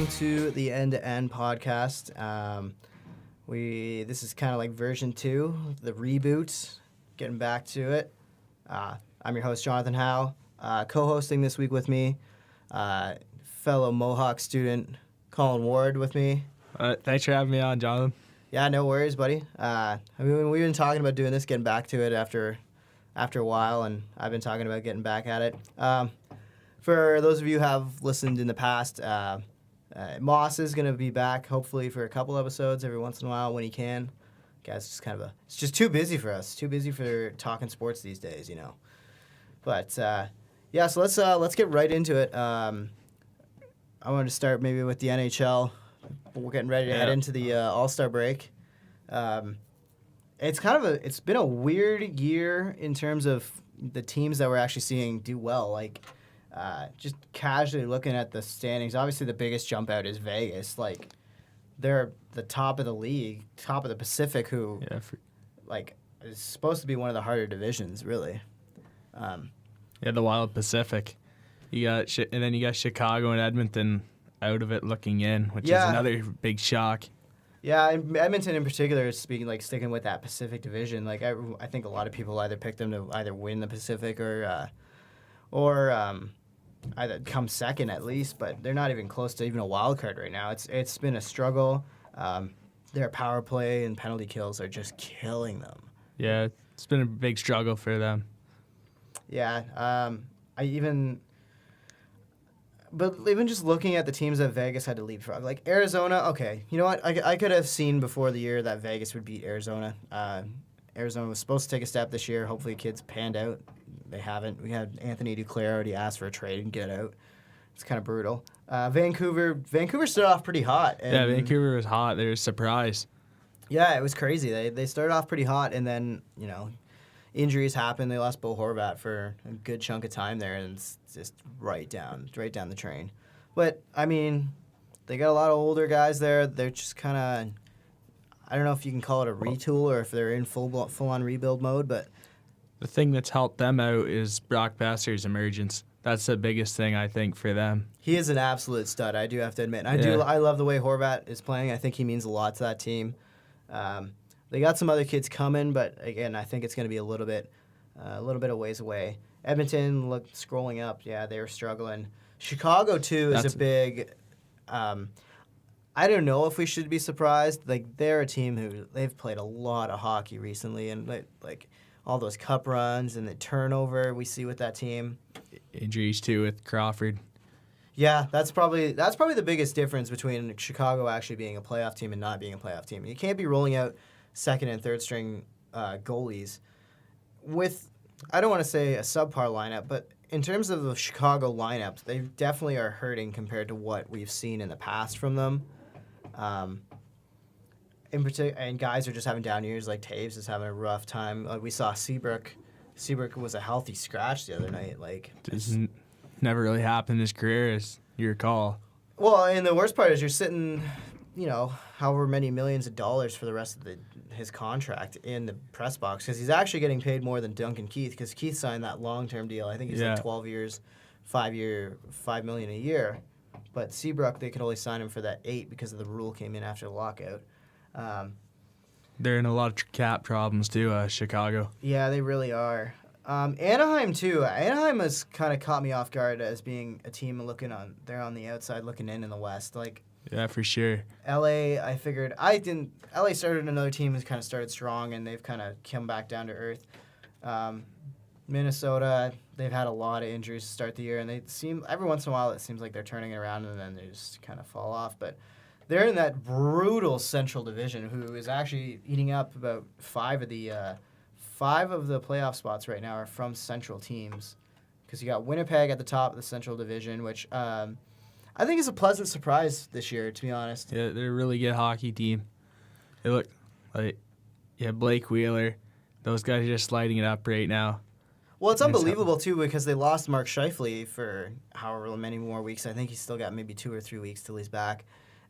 welcome to the End to End podcast. This is kind of like version 2, the reboot, getting back to it. I'm your host, Jonathan Howe. Co-hosting this week with me, fellow Mohawk student Colin Ward with me. Thanks for having me on, Jonathan. Yeah, no worries, buddy. We've been talking about doing this, getting back to it after a while, and I've been talking about getting back at it. For those of you who have listened in the past, Moss is going to be back, hopefully, for a couple episodes every once in a while when he can. Guys, it's just too busy for us. Too busy for talking sports these days, you know. But, so let's get right into it. I wanted to start maybe with the NHL. We're getting ready to head into the All-Star break. It's been a weird year in terms of the teams that we're actually seeing do well. Like, just casually looking at the standings, obviously the biggest jump out is Vegas. Like, they're the top of the league, top of the Pacific, who is supposed to be one of the harder divisions, really. The Wild Pacific. And then you got Chicago and Edmonton out of it looking in, which is another big shock. Yeah, and Edmonton in particular is sticking with that Pacific division. Like, I think a lot of people either pick them to either win the Pacific or either come second at least, but they're not even close to even a wild card right now. It's been a struggle. Their power play and penalty kills are just killing them. Yeah, it's been a big struggle for them. Yeah, But even just looking at the teams that Vegas had to leapfrog, like Arizona, okay, you know what? I could have seen before the year that Vegas would beat Arizona. Arizona was supposed to take a step this year. Hopefully, kids panned out. They haven't. We had Anthony Duclair already asked for a trade and get out. It's kind of brutal. Vancouver started off pretty hot. Yeah, Vancouver was hot. They were surprised. Yeah, it was crazy. They started off pretty hot, and then, injuries happened. They lost Bo Horvat for a good chunk of time there, and it's just right down the train. But, they got a lot of older guys there. They're just kind of, I don't know if you can call it a retool or if they're in full-on rebuild mode, but... The thing that's helped them out is Brock Besser's emergence. That's the biggest thing, I think, for them. He is an absolute stud, I do have to admit. I love the way Horvat is playing. I think he means a lot to that team. They got some other kids coming, but again, I think it's going to be a little bit of ways away. Edmonton, scrolling up, they were struggling. Chicago too is a big. I don't know if we should be surprised. Like, they're a team who they've played a lot of hockey recently, and like all those cup runs and the turnover we see with that team. Injuries too with Crawford. Yeah, that's probably the biggest difference between Chicago actually being a playoff team and not being a playoff team. You can't be rolling out second and third string goalies with, I don't want to say a subpar lineup, but in terms of the Chicago lineup, they definitely are hurting compared to what we've seen in the past from them. In particular, and guys are just having down years. Like Taves is having a rough time. We saw Seabrook. Seabrook was a healthy scratch the other night. Never really happened in his career, as you recall. Well, and the worst part is you're sitting, however many millions of dollars for the rest of his contract in the press box, because he's actually getting paid more than Duncan Keith, because Keith signed that long-term deal. I think he's like 12 years, $5 million a year. But Seabrook, they could only sign him for that 8 because of the rule came in after the lockout. They're in a lot of cap problems too, Chicago. Yeah, they really are. Anaheim too. Anaheim has kind of caught me off guard as being a team they're on the outside looking in the West. Yeah, for sure. LA, I figured LA started another team who's kind of started strong, and they've kind of come back down to earth. Minnesota, they've had a lot of injuries to start the year, and every once in a while it seems like they're turning it around, and then they just kind of fall off. But they're in that brutal Central Division, who is actually eating up about 5 of the playoff spots right now are from Central teams, because you got Winnipeg at the top of the Central Division, which I think is a pleasant surprise this year, to be honest. Yeah, they're a really good hockey team. They look like, Blake Wheeler. Those guys are just lighting it up right now. Well, it's unbelievable, too, because they lost Mark Scheifele for however many more weeks. I think he's still got maybe 2 or 3 weeks till he's back.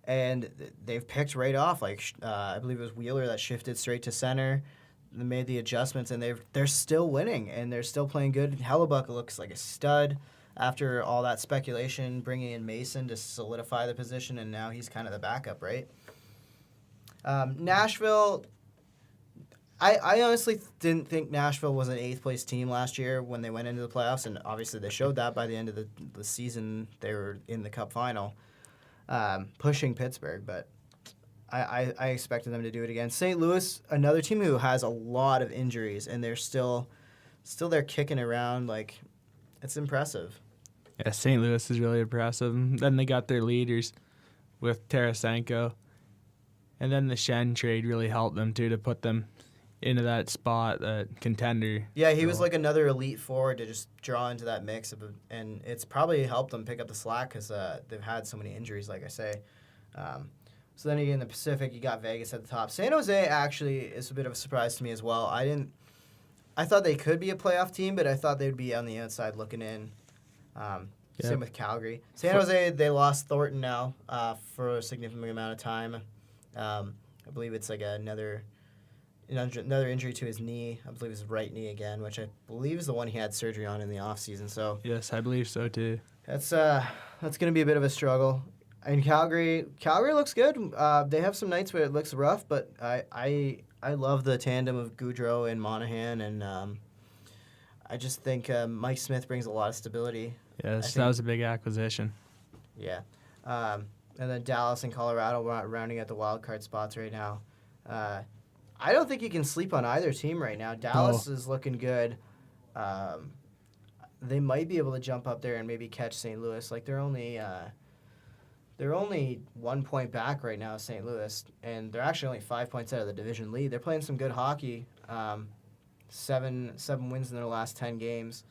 And they've picked right off. I believe it was Wheeler that shifted straight to center. They made the adjustments, and they're still winning, and they're still playing good. Hellebuck looks like a stud. after all that speculation, bringing in Mason to solidify the position, and now he's kind of the backup, right? Nashville, I honestly didn't think Nashville was an 8th-place team last year when they went into the playoffs, and obviously they showed that by the end of the season. They were in the Cup final, pushing Pittsburgh, but I expected them to do it again. St. Louis, another team who has a lot of injuries, and they're still there kicking around. Like, it's impressive. Yeah, St. Louis is really impressive. Then they got their leaders with Tarasenko. And then the Shen trade really helped them, too, to put them into that spot, that contender. Yeah, he was like another elite forward to just draw into that mix. And it's probably helped them pick up the slack because they've had so many injuries, like I say. So then again, in the Pacific, you got Vegas at the top. San Jose actually is a bit of a surprise to me as well. I thought they could be a playoff team, but I thought they'd be on the outside looking in. Same with Calgary. San Jose, they lost Thornton now for a significant amount of time. I believe it's like another injury to his knee. I believe his right knee again, which I believe is the one he had surgery on in the offseason. So yes, I believe so too. That's going to be a bit of a struggle. And Calgary looks good. They have some nights where it looks rough, but I love the tandem of Gaudreau and Monahan, and I just think Mike Smith brings a lot of stability. Yes, that was a big acquisition. Yeah. And then Dallas and Colorado rounding out the wild card spots right now. I don't think you can sleep on either team right now. Dallas is looking good. They might be able to jump up there and maybe catch St. Louis. Like, they're only 1 point back right now, St. Louis, and they're actually only 5 points out of the division lead. They're playing some good hockey. 7 wins in their last 10 games.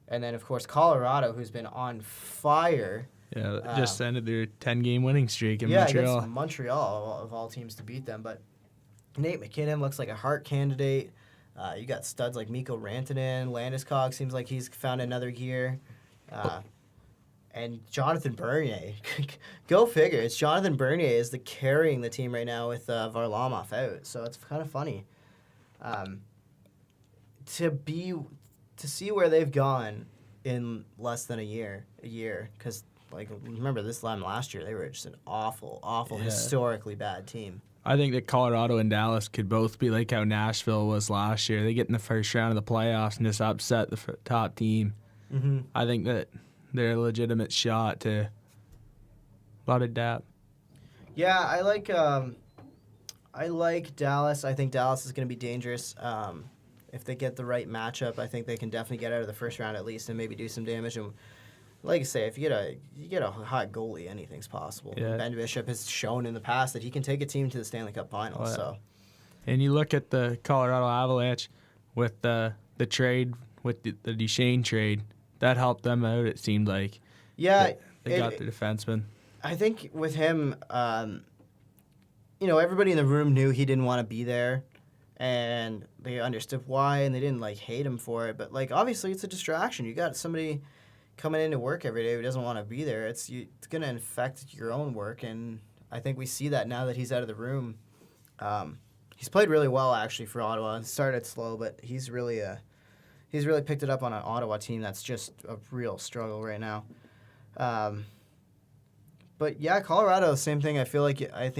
And then, of course, Colorado, who's been on fire. Yeah, just ended their 10-game winning streak in Montreal. Against Montreal, of all teams, to beat them. But Nate McKinnon looks like a Hart candidate. You got studs like Mikko Rantanen. Landeskog seems like he's found another gear. And Jonathan Bernier. Go figure. It's Jonathan Bernier is carrying the team right now with Varlamov out. So it's kind of funny. To see where they've gone in less than a year, because remember this time last year they were just an awful, historically bad team. I think that Colorado and Dallas could both be like how Nashville was last year. They get in the first round of the playoffs and just upset the top team. Mm-hmm. I think that they're a legitimate shot to a lot of depth. Yeah, I like Dallas. I think Dallas is going to be dangerous. If they get the right matchup, I think they can definitely get out of the first round at least and maybe do some damage. And like I say, if you get a hot goalie, anything's possible. Yeah. Ben Bishop has shown in the past that he can take a team to the Stanley Cup Finals. Oh, yeah. So, and you look at the Colorado Avalanche with the trade, with the Duchesne trade, that helped them out. It seemed like. Yeah, they got the defenseman. I think with him, everybody in the room knew he didn't want to be there. And they understood why, and they didn't hate him for it. But obviously, it's a distraction. You got somebody coming into work every day who doesn't want to be there. It's going to infect your own work, and I think we see that now that he's out of the room. He's played really well actually for Ottawa. It started slow, but he's really picked it up on an Ottawa team that's just a real struggle right now. But yeah, Colorado, same thing. I think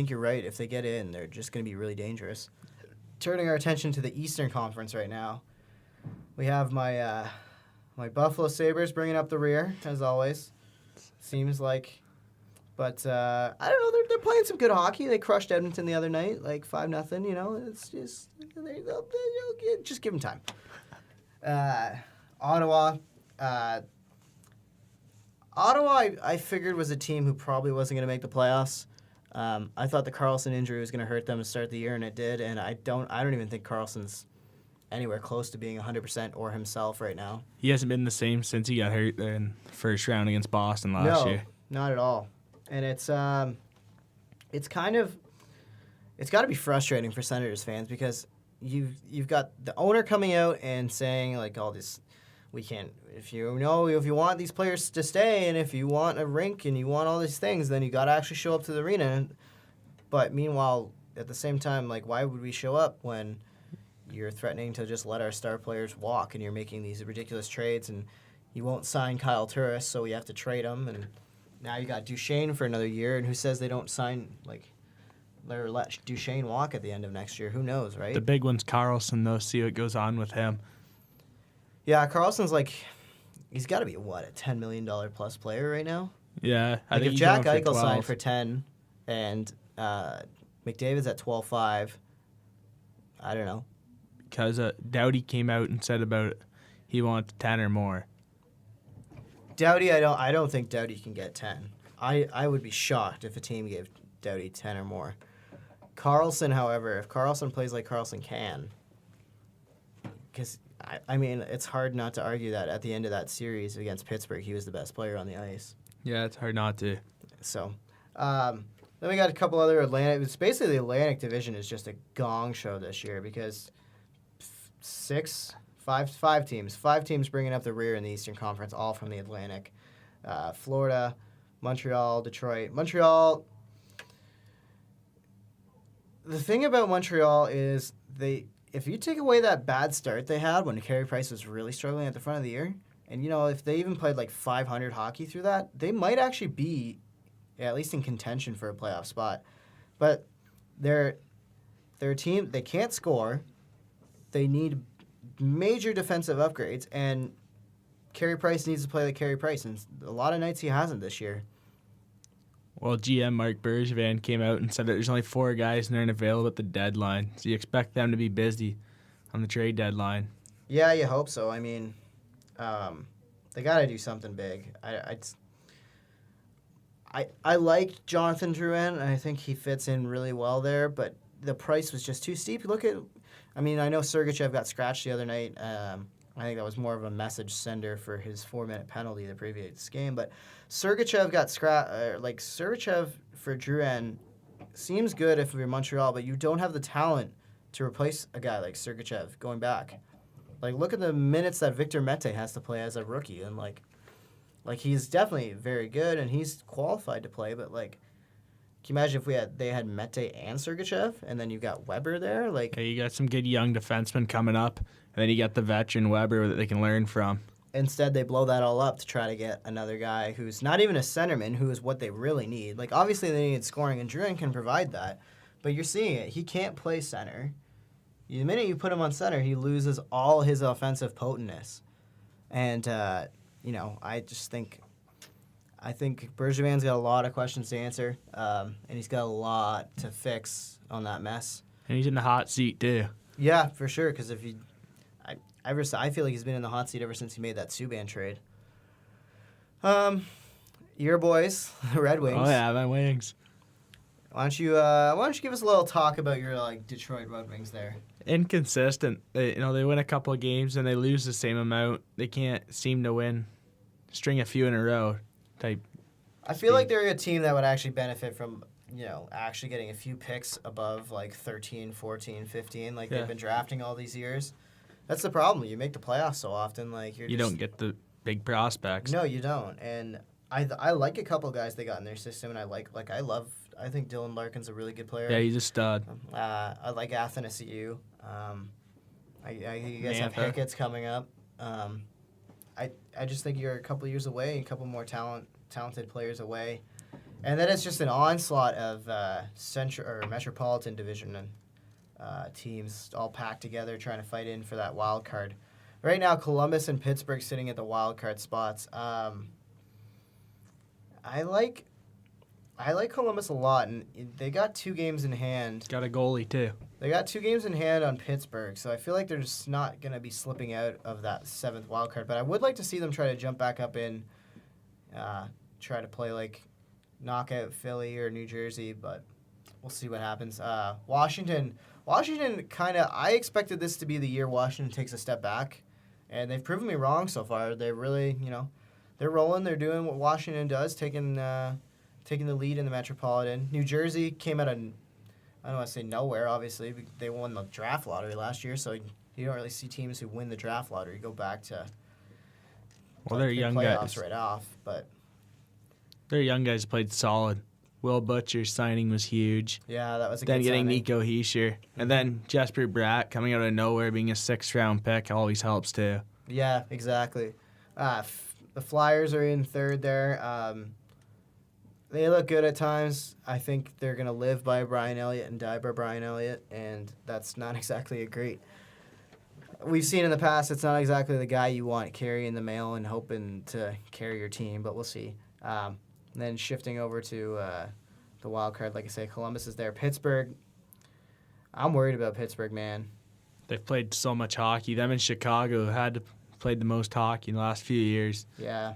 you're right. If they get in, they're just going to be really dangerous. Turning our attention to the Eastern Conference right now, we have my Buffalo Sabres bringing up the rear, as always. Seems like. But, I don't know, they're playing some good hockey. They crushed Edmonton the other night, 5-0, It's just, just give them time. Ottawa, I figured was a team who probably wasn't going to make the playoffs. I thought the Karlsson injury was going to hurt them to start the year, and it did. And I don't even think Karlsson's anywhere close to being 100% or himself right now. He hasn't been the same since he got hurt in the first round against Boston last year. No, not at all. And it's got to be frustrating for Senators fans because you've got the owner coming out and saying all this. We can't. If you want these players to stay, and if you want a rink, and you want all these things, then you got to actually show up to the arena. But meanwhile, at the same time, why would we show up when you're threatening to just let our star players walk, and you're making these ridiculous trades, and you won't sign Kyle Turris, so we have to trade him. And now you got Duchesne for another year. And who says they don't sign, like, or let Duchesne walk at the end of next year? Who knows, right? The big one's Carlson, though. See what goes on with him. Yeah, Carlson's like, he's got to be, what, a $10 million plus player right now? Yeah, I Like, think if he's Jack going for Eichel 12. signed for 10 and McDavid's at 12.5, I don't know. Because Doughty came out and said about he wants 10 or more. Doughty, I don't think Doughty can get 10. I would be shocked if a team gave Doughty 10 or more. Carlson, however, if Carlson plays like Carlson can, because, I mean, it's hard not to argue that at the end of that series against Pittsburgh, he was the best player on the ice. Yeah, it's hard not to. So, then we got a couple other Atlantic. It's basically the Atlantic Division is just a gong show this year because five teams bringing up the rear in the Eastern Conference, all from the Atlantic. Florida, Montreal, Detroit. Montreal. The thing about Montreal is if you take away that bad start they had when Carey Price was really struggling at the front of the year, and if they even played like 500 hockey through that, they might actually be at least in contention for a playoff spot. But they're a team, they can't score. They need major defensive upgrades, and Carey Price needs to play like Carey Price, and a lot of nights he hasn't this year. Well, GM Mark Bergevin came out and said that there's only 4 guys and they're unavailable at the deadline. So you expect them to be busy on the trade deadline. Yeah, you hope so. I mean, they got to do something big. I like Jonathan Drouin. I think he fits in really well there, but the price was just too steep. I know Sergachev got scratched the other night. I think that was more of a message sender for his 4-minute penalty the previous game. But Sergachev got scratched. Sergachev for Drouin seems good if you're Montreal, but you don't have the talent to replace a guy like Sergachev going back. Like, look at the minutes that Victor Mete has to play as a rookie, and like he's definitely very good and he's qualified to play. But like, can you imagine if they had Mete and Sergachev, and then you got Weber there? Like, Okay, you got some good young defensemen coming up, and then you got the veteran Weber that they can learn from. instead they blow that all up to try to get another guy who's not even a centerman, who is what they really need. Like, obviously they need scoring, and Drouin can provide that, but you're seeing it. He can't play center. The minute you put him on center, he loses all his offensive potentness. And, I think Bergevin's got a lot of questions to answer, and he's got a lot to fix on that mess. And he's in the hot seat, too. Yeah, for sure, because I feel like he's been in the hot seat ever since he made that Subban trade. Your boys, the Red Wings. Oh, yeah, my Wings. Why don't you give us a little talk about your Detroit Red Wings there? Inconsistent. They win a couple of games and they lose the same amount. They can't seem to win. String a few in a row type. I feel like they're a team that would actually benefit from, actually getting a few picks above 13, 14, 15 they've been drafting all these years. That's the problem. You make the playoffs so often, you don't get the big prospects. No, you don't. And I like a couple guys they got in their system, and I think Dylan Larkin's a really good player. Yeah, he's a stud. I like Athanasiou. I you guys have Hickett's coming up. I just think you're a couple years away, a couple more talented players away. And then it's just an onslaught of Central or Metropolitan Division teams all packed together trying to fight in for that wild card. Right now, Columbus and Pittsburgh sitting at the wild card spots. I like Columbus a lot, and they got 2 games in hand. Got a goalie, too. They got 2 games in hand on Pittsburgh, so I feel like they're just not going to be slipping out of that 7th wild card. But I would like to see them try to jump back up in, try to play knockout Philly or New Jersey, but we'll see what happens. Washington kind of, I expected this to be the year Washington takes a step back, and they've proven me wrong so far. They're really, they're rolling. They're doing what Washington does, taking the lead in the Metropolitan. New Jersey came out of, I don't want to say nowhere, obviously. They won the draft lottery last year, so you don't really see teams who win the draft lottery go back to they're young playoffs guys. right off. But Their young guys played solid. Will Butcher's signing was huge. yeah, that was a Then good getting signing. Nico Hischier. And then Jesper Bratt coming out of nowhere being a 6th-round pick always helps, too. Yeah, exactly. The Flyers are in third there. They look good at times. I think they're going to live by Brian Elliott and die by Brian Elliott, and that's not exactly a great... We've seen in the past it's not exactly the guy you want carrying the mail and hoping to carry your team, but we'll see. And then shifting over to the wild card, like I say, Columbus is there. Pittsburgh, I'm worried about Pittsburgh, man. They've played so much hockey. Them in Chicago had played the most hockey in the last few years. Yeah.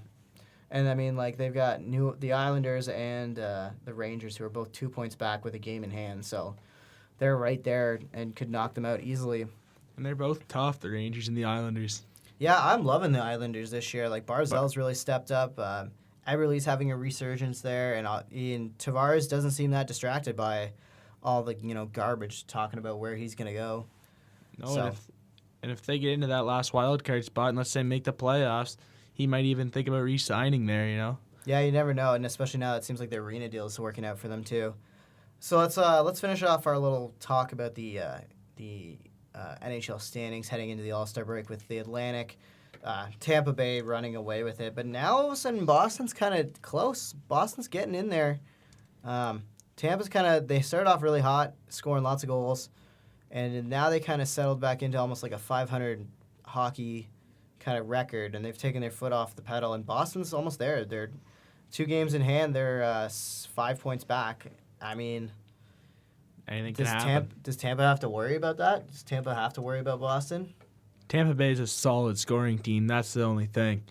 And, I mean, like, they've got the Islanders and the Rangers, who are both 2 points back with a game in hand. So they're right there and could knock them out easily. And they're both tough, the Rangers and the Islanders. Yeah, I'm loving the Islanders this year. Like, Barzal's really stepped up. Eberle's having a resurgence there. And Tavares doesn't seem that distracted by all the, garbage talking about where he's going to go. No, So- and if they get into that last wild card spot and let's say make the playoffs, he might even think about re-signing there, Yeah, you never know, and especially now it seems like the arena deal is working out for them too. So let's finish off our little talk about the NHL standings heading into the All-Star break with the Atlantic, Tampa Bay running away with it, but now all of a sudden Boston's kind of close. Boston's getting in there. Tampa's they started off really hot, scoring lots of goals, and now they kind of settled back into almost like a 500 hockey kind of record, and they've taken their foot off the pedal, and Boston's almost there. They're 2 games in hand. They're 5 points back. I mean, anything can happen. Does Tampa have to worry about that? Does Tampa have to worry about Boston? Tampa Bay is a solid scoring team. That's the only thing.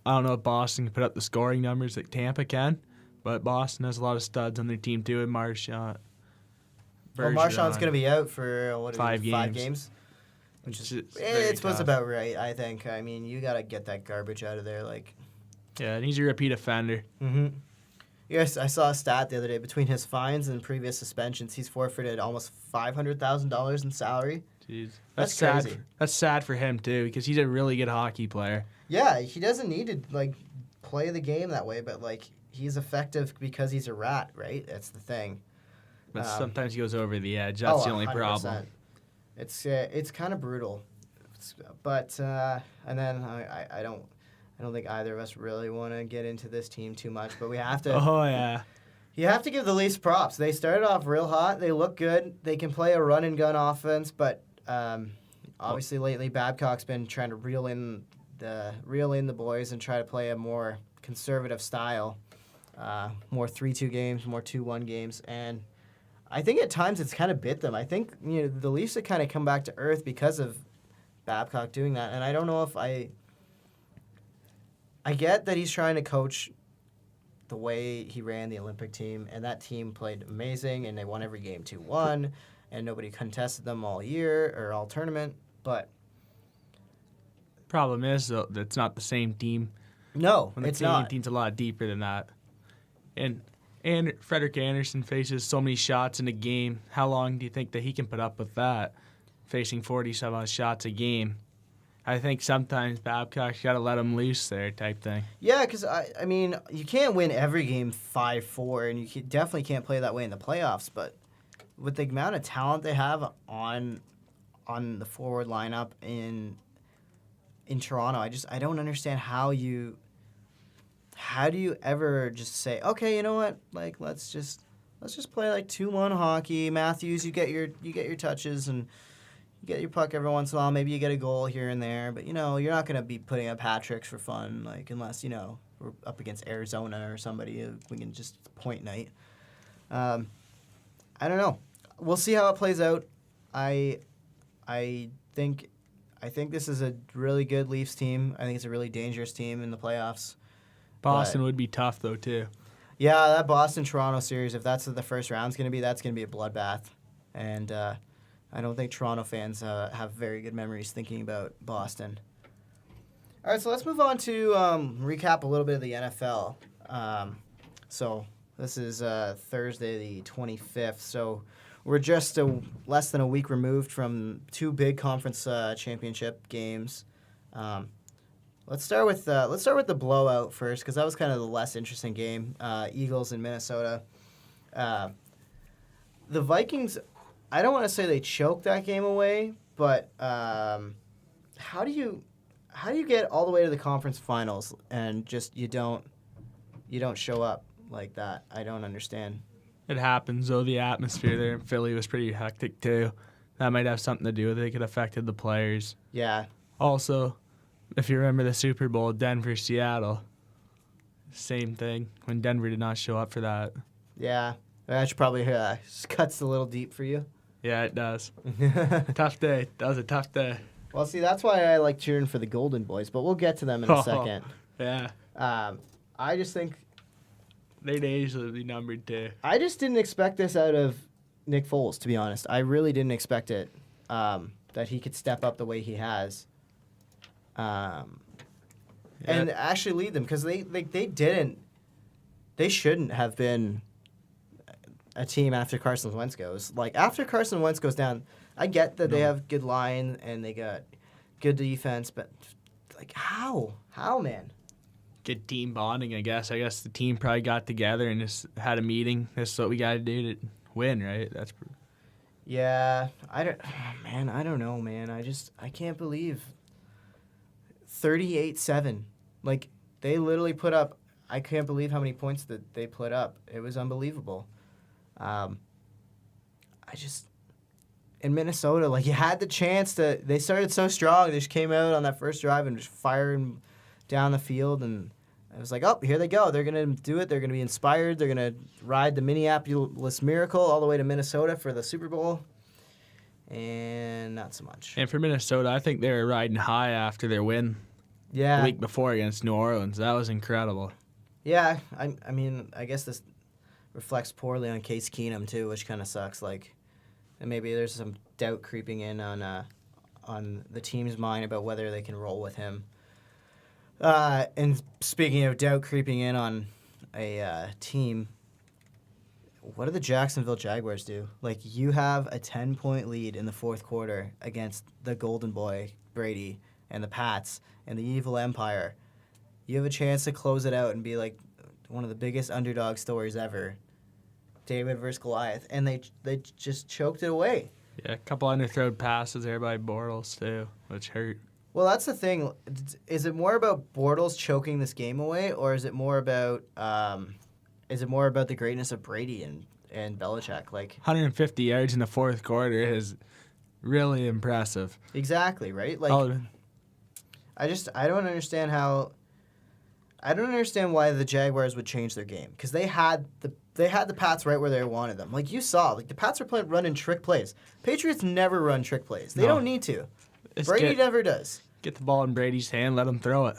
I don't know if Boston can put up the scoring numbers that Tampa can, but Boston has a lot of studs on their team too, and Marchand. Well, Marchand's going to be out for 5 games. Which is very what's tough. about right, I think. I mean, you got to get that garbage out of there. Yeah, and he's a repeat offender. Mm-hmm. Yes, I saw a stat the other day. Between his fines and previous suspensions, he's forfeited almost $500,000 in salary. Jeez. That's sad. crazy. That's sad for him too, because he's a really good hockey player. Yeah, he doesn't need to play the game that way, but he's effective because he's a rat, right? That's the thing. But sometimes he goes over the edge. That's the only 100%. problem. It's kind of brutal, but and then I don't think either of us really want to get into this team too much, but we have to. Oh yeah. You have to give the Leafs props. They started off real hot. They look good. They can play a run and gun offense, but obviously lately Babcock's been trying to reel in the boys and try to play a more conservative style, more 3-2 games, more 2-1 games, and I think at times it's kind of bit them. I think the Leafs have kind of come back to earth because of Babcock doing that, and I don't know if I get that he's trying to coach the way he ran the Olympic team, and that team played amazing, and they won every game 2-1, and nobody contested them all year or all tournament, but Problem is, though, that it's not the same team. no, When the it's Canadian not. team's a lot deeper than that. And Frederik Andersen faces so many shots in a game. How long do you think that he can put up with that, facing 40-some-odd shots a game? I think sometimes Babcock's got to let him loose there type thing. Yeah, because, I mean, you can't win every game 5-4, and you definitely can't play that way in the playoffs, but with the amount of talent they have on the forward lineup in Toronto, I don't understand how do you ever just say, okay, you know what, let's just play 2-1 hockey. Matthews, you get your touches and you get your puck every once in a while. Maybe you get a goal here and there, but you're not going to be putting up hat tricks for fun, unless we're up against Arizona or somebody. We can just point night. I don't know. We'll see how it plays out. I think this is a really good Leafs team. I think it's a really dangerous team in the playoffs. Boston would be tough, though, too. Yeah, that Boston-Toronto series, if that's what the first round's going to be, that's going to be a bloodbath. And I don't think Toronto fans have very good memories thinking about Boston. All right, so let's move on to recap a little bit of the NFL. So this is Thursday the 25th. So we're just less than a week removed from 2 big conference championship games. Let's start with the blowout first, because that was kind of the less interesting game. Eagles in Minnesota. The Vikings, I don't want to say they choked that game away, but how do you how do you get all the way to the conference finals and just you don't show up like that? I don't understand. It happens, though. The atmosphere there in Philly was pretty hectic, too. That might have something to do with it. It could have affected the players. Yeah. Also, if you remember the Super Bowl, Denver-Seattle, same thing when Denver did not show up for that. Yeah. That should probably cuts a little deep for you. Yeah, it does. Tough day. That was a tough day. Well, see, that's why I like cheering for the Golden Boys, but we'll get to them in a second. Yeah. I just think their days will be numbered, too. I just didn't expect this out of Nick Foles, to be honest. I really didn't expect it, that he could step up the way he has. And actually lead them, because they shouldn't have been a team after Carson Wentz goes. Like, after Carson Wentz goes down, I get that they have good line and they got good defense, but, like, how? How, man? Good team bonding, I guess. I guess the team probably got together and just had a meeting. This is what we got to do to win, right? Yeah, I don't know, man. I can't believe 38-7. Like, they literally put up, I can't believe how many points that they put up. It was unbelievable. In Minnesota, like, you had the chance they started so strong. They just came out on that first drive and just firing down the field, and I was like, oh, here they go. They're going to do it. They're going to be inspired. They're going to ride the Minneapolis Miracle all the way to Minnesota for the Super Bowl, and not so much. And for Minnesota, I think they were riding high after their win the week before against New Orleans. That was incredible. Yeah, I mean, I guess this reflects poorly on Case Keenum, too, which kind of sucks. Like, and maybe there's some doubt creeping in on the team's mind about whether they can roll with him. And speaking of doubt creeping in on a team, what do the Jacksonville Jaguars do? Like, you have a 10-point lead in the fourth quarter against the Golden Boy, Brady, and the Pats, and the Evil Empire. You have a chance to close it out and be like one of the biggest underdog stories ever. David versus Goliath. And they just choked it away. Yeah, a couple underthrown passes there by Bortles, too, which hurt. Well, that's the thing. Is it more about Bortles choking this game away, or is it more about the greatness of Brady and Belichick? Like, 150 yards in the fourth quarter is really impressive. Exactly, right? Like, I don't understand why the Jaguars would change their game, because they had the Pats right where they wanted them. Like, you saw, like, the Pats were running trick plays. Patriots never run trick plays. They don't need to. Brady never does. Get the ball in Brady's hand, let him throw it.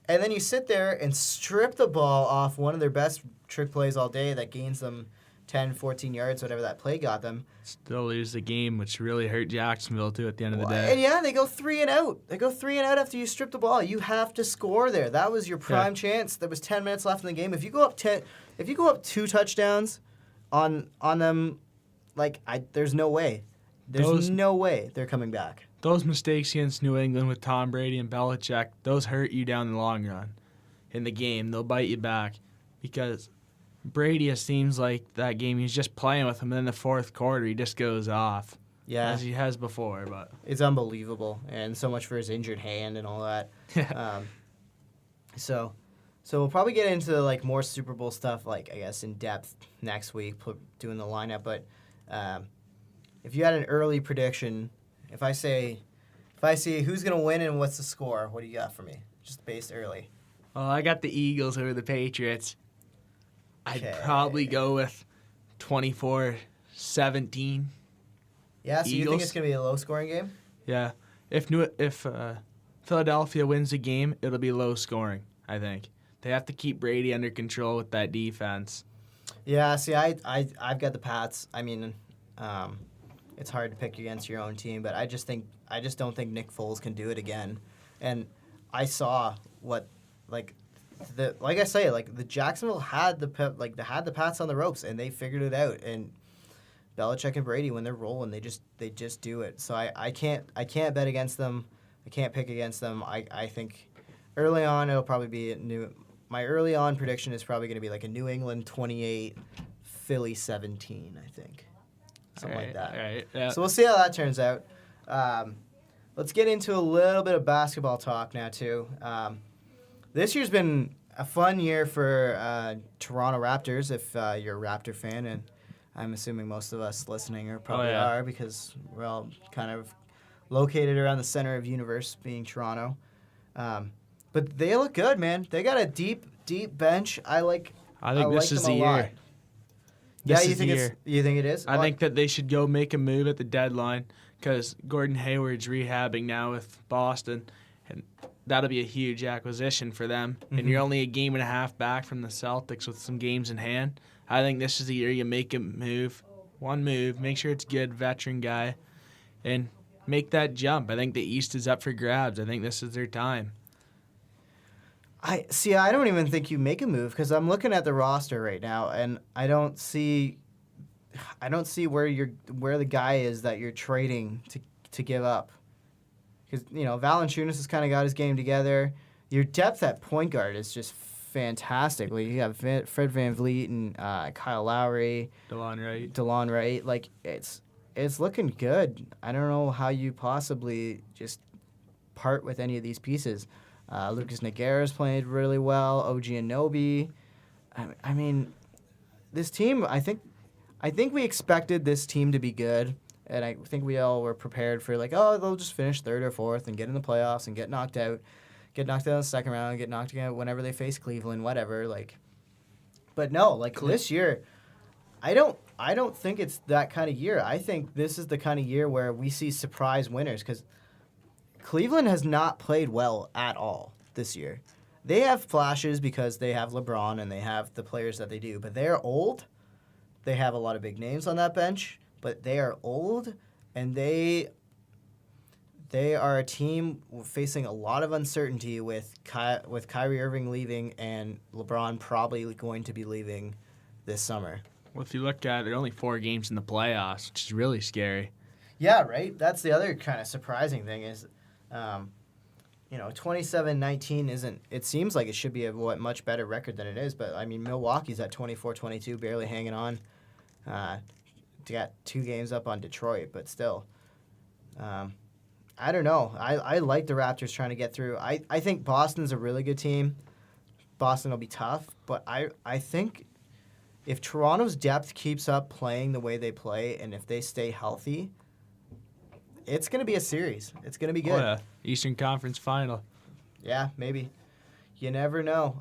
And then you sit there and strip the ball off one of their best trick plays all day that gains them 10, 14 yards, whatever that play got them. Still lose the game, which really hurt Jacksonville, too, at the end of the day. And yeah, they go 3 and out. They go 3 and out after you strip the ball. You have to score there. That was your prime chance. There was 10 minutes left in the game. If you go up 2 touchdowns on them, like, there's no way. There's no way they're coming back. Those mistakes against New England with Tom Brady and Belichick, those hurt you down the long run. In the game, they'll bite you back. Because Brady, it seems like that game, he's just playing with him, and in the fourth quarter, he just goes off. Yeah. As he has before. But it's unbelievable. And so much for his injured hand and all that. So we'll probably get into, like, more Super Bowl stuff, like, I guess, in depth next week, doing the lineup. But if you had an early prediction, if I see who's going to win and what's the score, what do you got for me? Just based early. Well, I got the Eagles over the Patriots. I'd probably go with 24-17. Yeah, so Eagles. You think it's going to be a low-scoring game? Yeah. If Philadelphia wins the game, it'll be low scoring, I think. They have to keep Brady under control with that defense. Yeah, see, I've got the Pats. I mean, it's hard to pick against your own team, but I just don't think Nick Foles can do it again. And I saw what, like I say, like, the Jacksonville had the Pats on the ropes, and they figured it out. And Belichick and Brady, when they're rolling, they just do it. So I can't bet against them. I can't pick against them. I think early on it'll probably be my early on prediction is probably going to be like a New England 28, Philly 17, I think. Something like that. All right, yeah. So we'll see how that turns out. let's get into a little bit of basketball talk now too. This year's been a fun year for Toronto Raptors. If you're a Raptor fan, and I'm assuming most of us listening probably are, because we're all kind of located around the center of the universe, being Toronto. But they look good, man. They got a deep bench. I think this is the year. Yeah, you think it is? I think that they should go make a move at the deadline, because Gordon Hayward's rehabbing now with Boston, and that'll be a huge acquisition for them. Mm-hmm. And you're only a game and a half back from the Celtics with some games in hand. I think this is the year you make a move, one move, make sure it's good, veteran guy, and make that jump. I think the East is up for grabs. I think this is their time. I don't even think you make a move, because I'm looking at the roster right now, and I don't see where the guy is that you're trading to give up. Because Valanciunas has kind of got his game together. Your depth at point guard is just fantastic. Like, you have Fred VanVleet and Kyle Lowry, DeLon Wright. Like, it's looking good. I don't know how you possibly just part with any of these pieces. Lucas Nogueira's played really well. OG Anunoby. I mean, this team, I think we expected this team to be good, and I think we all were prepared for, like, they'll just finish third or fourth and get in the playoffs and get knocked out in the second round, get knocked out whenever they face Cleveland, whatever. Like, but no, like this year, I don't think it's that kind of year. I think this is the kind of year where we see surprise winners, because Cleveland has not played well at all this year. They have flashes because they have LeBron and they have the players that they do, but they're old. They have a lot of big names on that bench, but they are old, and they are a team facing a lot of uncertainty with Kyrie Irving leaving and LeBron probably going to be leaving this summer. Well, if you look at it, only 4 games in the playoffs, which is really scary. Yeah, right? That's the other kind of surprising thing is, 27-19 isn't. It seems like it should be a much better record than it is, but I mean, Milwaukee's at 24-22, barely hanging on. They got 2 games up on Detroit, but still. I don't know. I like the Raptors trying to get through. I think Boston's a really good team. Boston will be tough, but I think if Toronto's depth keeps up playing the way they play, and if they stay healthy, it's going to be a series. It's going to be good. Oh, yeah. Eastern Conference Final. Yeah, maybe. You never know.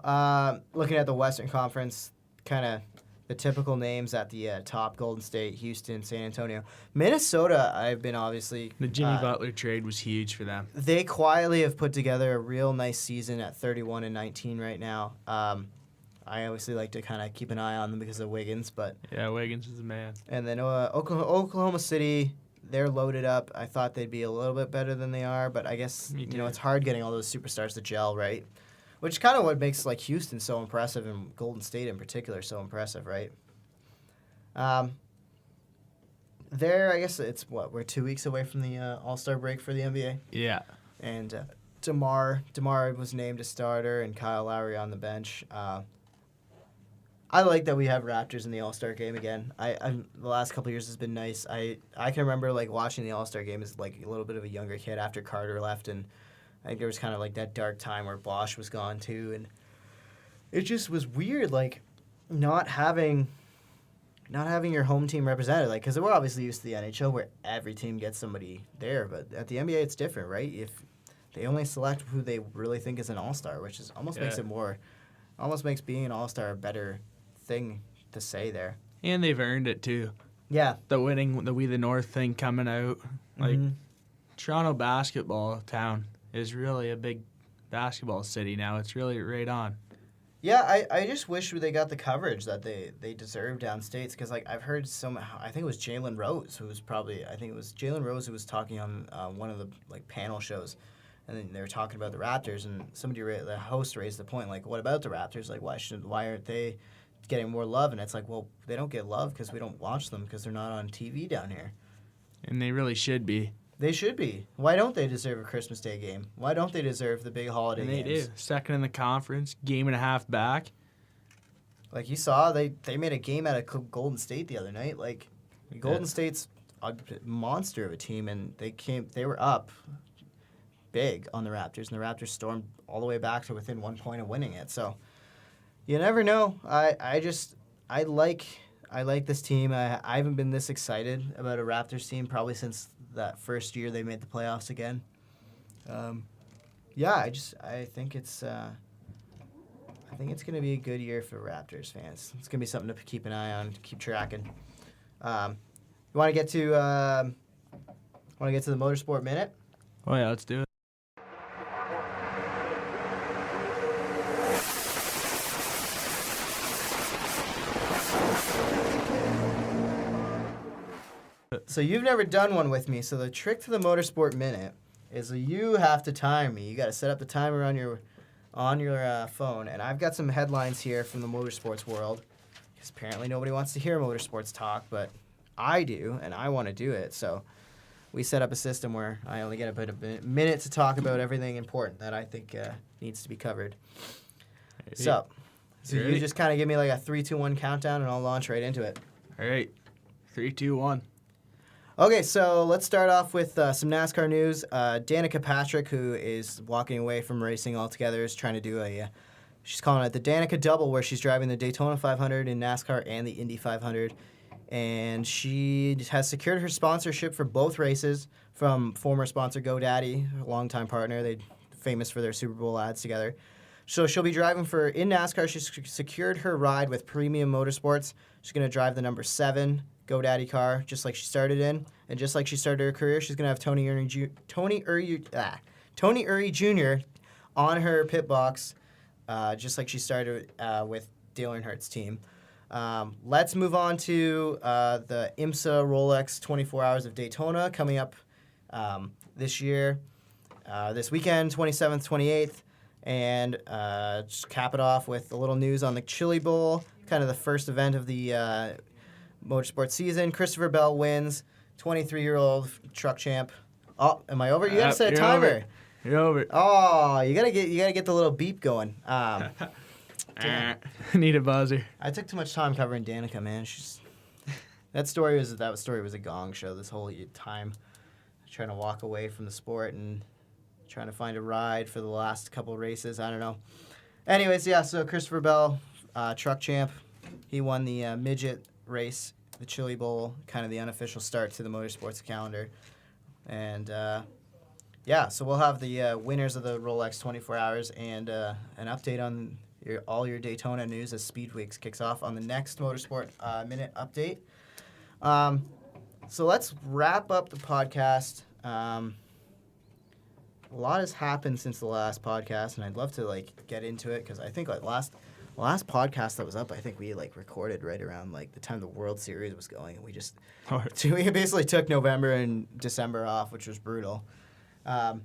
Looking at the Western Conference, kind of the typical names at the top: Golden State, Houston, San Antonio. Minnesota, I've been obviously... The Jimmy Butler trade was huge for them. They quietly have put together a real nice season at 31-19 right now. I obviously like to kind of keep an eye on them because of Wiggins, but... Yeah, Wiggins is the man. And then Oklahoma City... They're loaded up. I thought they'd be a little bit better than they are, but I guess it's hard getting all those superstars to gel, right? Which is kind of what makes like Houston so impressive, and Golden State in particular so impressive, right? I guess it's we're 2 weeks away from the All-Star break for the NBA. Yeah. And DeMar was named a starter, and Kyle Lowry on the bench. I like that we have Raptors in the All-Star game again. The last couple of years has been nice. I can remember like watching the All-Star game as like a little bit of a younger kid after Carter left, and I think there was kind of like that dark time where Bosh was gone too, and it just was weird, like not having your home team represented, like because we're obviously used to the NHL where every team gets somebody there, but at the NBA it's different, right? If they only select who they really think is an All-Star, which is almost makes being an All-Star a better thing to say there. And they've earned it too. Yeah. The winning the We the North thing coming out. Like Toronto basketball town is really a big basketball city now. It's really right on. Yeah, I just wish they got the coverage that they deserve downstates, because like I've heard I think it was Jalen Rose who was talking on one of the like panel shows, and then they were talking about the Raptors, and the host raised the point, like, what about the Raptors? Like, why aren't they getting more love? And it's like, well, they don't get love because we don't watch them because they're not on TV down here. And they really should be. They should be. Why don't they deserve a Christmas Day game? Why don't they deserve the big holiday games? And they do. Second in the conference, game and a half back. Like you saw, they made a game out of Golden State the other night. Like, Golden State's a monster of a team, and they were up big on the Raptors, and the Raptors stormed all the way back to within 1 point of winning it. So you never know. I like this team. I haven't been this excited about a Raptors team probably since that first year they made the playoffs again. I think it's going to be a good year for Raptors fans. It's going to be something to keep an eye on, to keep tracking. You want to get to the Motorsport Minute? Oh yeah, let's do it. So you've never done one with me, so the trick to the Motorsport Minute is you have to time me. You got to set up the timer on your phone, and I've got some headlines here from the motorsports world, because apparently nobody wants to hear motorsports talk, but I do, and I want to do it. So we set up a system where I only get about a minute to talk about everything important that I think needs to be covered. So you just kind of give me like a 3, 2, 1 countdown, and I'll launch right into it. All right, 3, 2, 1. Okay, so let's start off with some NASCAR news. Danica Patrick, who is walking away from racing altogether, is trying to do she's calling it the Danica Double, where she's driving the Daytona 500 in NASCAR and the Indy 500. And she has secured her sponsorship for both races from former sponsor GoDaddy, a longtime partner. They're famous for their Super Bowl ads together. So she'll be driving in NASCAR. She's secured her ride with Premium Motorsports. She's going to drive the number 7 GoDaddy car, just like she started in. And just like she started her career, she's going to have Tony Uri Jr. on her pit box, just like she started with Dale Earnhardt's team. Let's move on to the IMSA Rolex 24 Hours of Daytona coming up this year, this weekend, 27th, 28th. And just cap it off with a little news on the Chili Bowl, kind of the first event of the motorsport season. Christopher Bell wins, 23-year-old truck champ. Oh, am I over? You gotta set a timer. You're over. Oh, you gotta get the little beep going. Need a buzzer. I took too much time covering Danica, man. That story was a gong show this whole time. Trying to walk away from the sport and trying to find a ride for the last couple races. I don't know. Anyways, yeah. So Christopher Bell, truck champ, he won the midget race, the Chili Bowl, kind of the unofficial start to the motorsports calendar. And so we'll have the winners of the Rolex 24 Hours and an update on all your Daytona news as Speed Weeks kicks off on the next Motorsport Minute update. So let's wrap up the podcast. A lot has happened since the last podcast, and I'd love to get into it because I think last podcast that was up, I think we recorded right around the time the World Series was going, and we basically took November and December off, which was brutal. But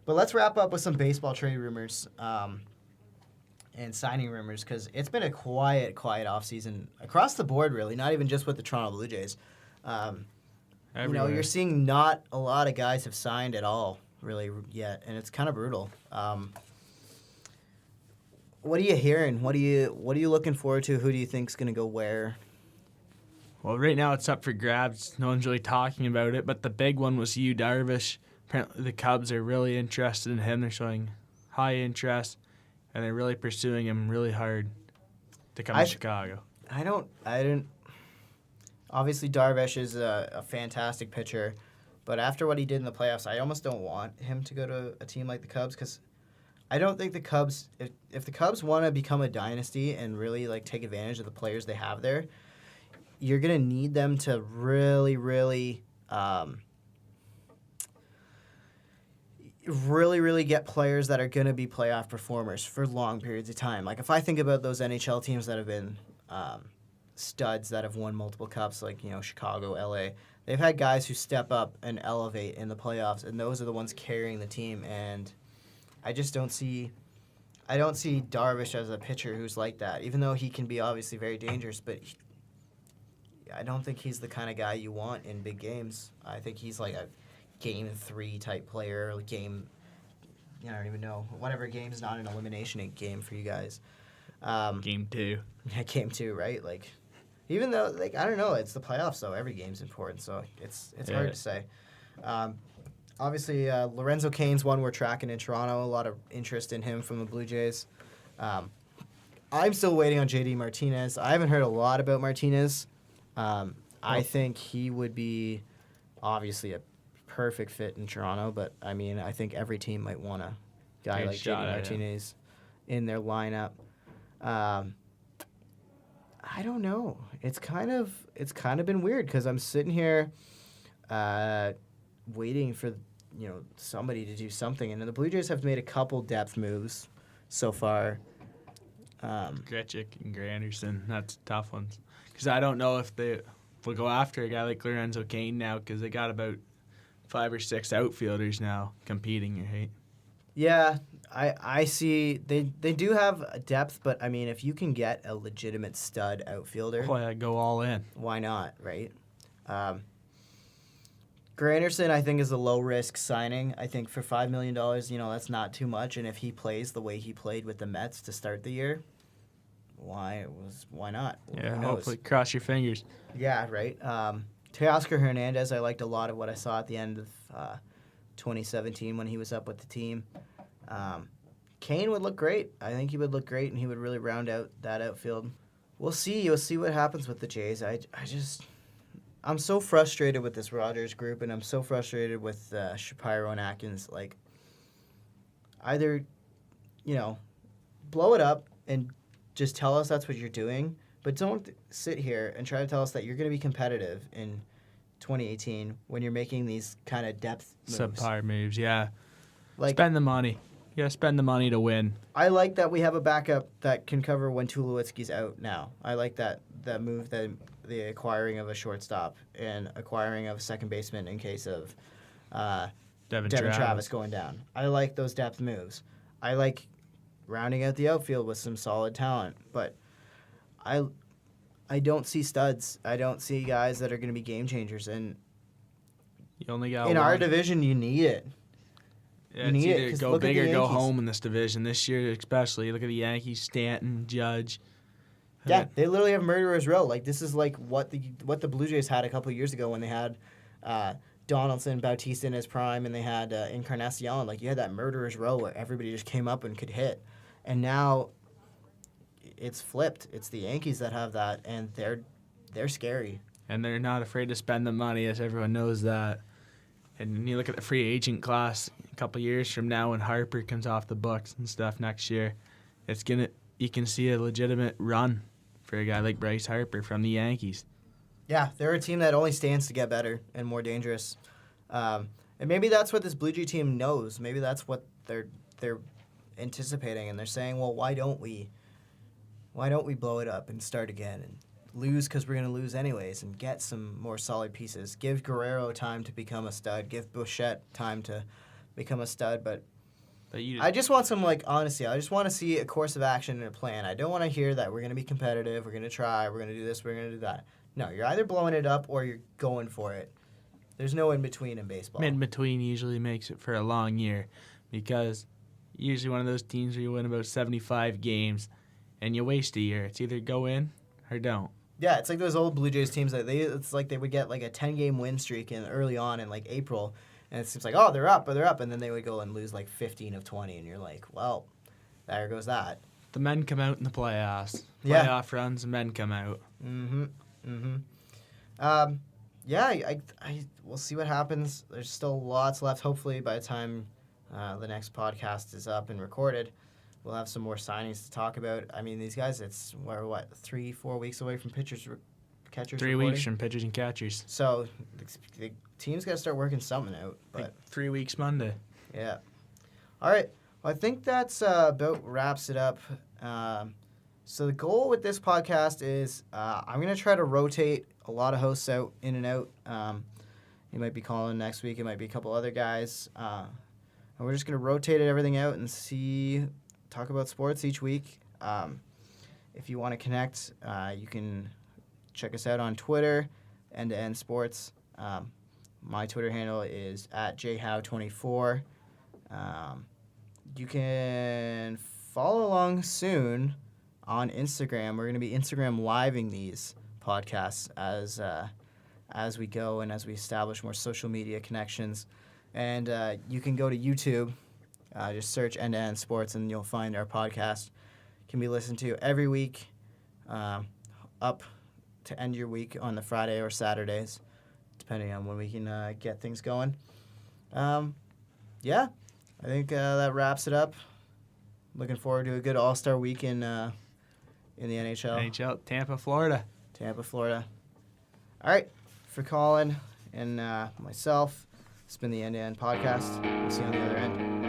let's wrap up with some baseball trade rumors and signing rumors, because it's been a quiet offseason across the board, really, not even just with the Toronto Blue Jays. You're seeing not a lot of guys have signed at all, really, yet, and it's kind of brutal. What are you hearing? What are you looking forward to? Who do you think's going to go where? Well, right now it's up for grabs. No one's really talking about it, but the big one was Yu Darvish. Apparently the Cubs are really interested in him. They're showing high interest, and they're really pursuing him really hard to come to Chicago. I didn't. Obviously, Darvish is a fantastic pitcher, but after what he did in the playoffs, I almost don't want him to go to a team like the Cubs, because I don't think the Cubs, if the Cubs want to become a dynasty and really take advantage of the players they have there, you're going to need them to really, really, really get players that are going to be playoff performers for long periods of time. If I think about those NHL teams that have been studs that have won multiple cups, Chicago, LA, they've had guys who step up and elevate in the playoffs, and those are the ones carrying the team. And I just don't see Darvish as a pitcher who's like that, even though he can be obviously very dangerous, but I don't think he's the kind of guy you want in big games. I think he's like a Game 3 type player, I don't even know. Whatever game's not an elimination game for you guys. Game 2. Yeah, Game 2, right? Even though, I don't know, it's the playoffs, though. Every game's important, so it's hard to say. obviously, Lorenzo Cain's one we're tracking in Toronto. A lot of interest in him from the Blue Jays. I'm still waiting on JD Martinez. I haven't heard a lot about Martinez. I think he would be obviously a perfect fit in Toronto, but I mean, I think every team might want a guy Take a like shot JD at him. Martinez in their lineup. I don't know. It's kind of been weird because I'm sitting here waiting for somebody to do something, and the Blue Jays have made a couple depth moves so far. Gretchik and Granderson, that's tough ones. Because I don't know if they will go after a guy like Lorenzo Cain now because they got about 5 or 6 outfielders now competing, right? Yeah, I see. They do have depth, but I mean, if you can get a legitimate stud outfielder, Oh, yeah, go all in. why not, right? Granderson, I think, is a low-risk signing. I think for $5 million, that's not too much. And if he plays the way he played with the Mets to start the year, why not? Yeah, Who knows? hopefully cross your fingers. Yeah, right. Teoscar Hernandez, I liked a lot of what I saw at the end of 2017 when he was up with the team. Kane would look great. I think he would look great, and he would really round out that outfield. We'll see. You'll see what happens with the Jays. I'm so frustrated with this Rogers group, and I'm so frustrated with Shapiro and Atkins. Like, either, blow it up and just tell us that's what you're doing, but don't sit here and try to tell us that you're going to be competitive in 2018 when you're making these kind of depth moves. Subpar moves, yeah. Like, Spend the money. You gotta spend the money to win. I like that we have a backup that can cover when Tulowitzki's out now. I like that move, that the acquiring of a shortstop and acquiring of a second baseman in case of Devin Travis going down. I like those depth moves. I like rounding out the outfield with some solid talent, but I don't see studs. I don't see guys that are going to be game changers, and You only got in one. our division, you need it. Yeah, You it's need it, either 'cause go look at big the or go Yankees. home in this division. This year especially. Look at the Yankees, Stanton, Judge. Yeah, they literally have murderers row. Like, this is like what the Blue Jays had a couple of years ago when they had Donaldson, Bautista in his prime, and they had Encarnacion. Like, you had that murderers row where everybody just came up and could hit. And now it's flipped. It's the Yankees that have that, and they're scary. And they're not afraid to spend the money, as everyone knows that. And you look at the free agent class a couple years from now when Harper comes off the books and stuff next year, you can see a legitimate run for a guy like Bryce Harper from the Yankees. Yeah, they're a team that only stands to get better and more dangerous. And maybe that's what this Blue Jay team knows. Maybe that's what they're anticipating, and they're saying, well, why don't we blow it up and start again and lose because we're going to lose anyways and get some more solid pieces. Give Guerrero time to become a stud. Give Bichette time to become a stud. But I just want some, honesty. I just want to see a course of action and a plan. I don't want to hear that we're going to be competitive, we're going to try, we're going to do this, we're going to do that. No, you're either blowing it up or you're going for it. There's no in-between in baseball. In-between usually makes it for a long year because usually one of those teams where you win about 75 games and you waste a year. It's either go in or don't. Yeah, it's like those old Blue Jays teams that it's like they would get like a 10-game win streak early on in like April, and it seems like, oh, they're up, and then they would go and lose like 15 of 20, and you're like, well, there goes that. The men come out in the playoffs. Yeah. Playoff runs, the men come out. Yeah, we'll see what happens. There's still lots left. Hopefully, by the time the next podcast is up and recorded, we'll have some more signings to talk about. I mean, these guys, we're 3-4 weeks away from catchers. 3 weeks from pitchers and catchers. So the team's got to start working something out. But Like 3 weeks Monday. yeah. All right. Well, I think that's about wraps it up. So the goal with this podcast is I'm going to try to rotate a lot of hosts out, in and out. You might be calling next week. It might be a couple other guys. And we're just going to rotate everything out and talk about sports each week. If you want to connect, you can check us out on Twitter, End-to-End Sports. My Twitter handle is @jhow24. You can follow along soon on Instagram. We're going to be Instagram living these podcasts as we go and as we establish more social media connections. And you can go to YouTube, just search End to End Sports, and you'll find our podcast. Can be listened to every week, up to end your week on the Friday or Saturdays, depending on when we can get things going. Yeah, I think that wraps it up. Looking forward to a good All-Star week in the NHL. NHL, Tampa, Florida. Tampa, Florida. All right, for Colin and myself, it's been the End to End Podcast. We'll see you on the other end.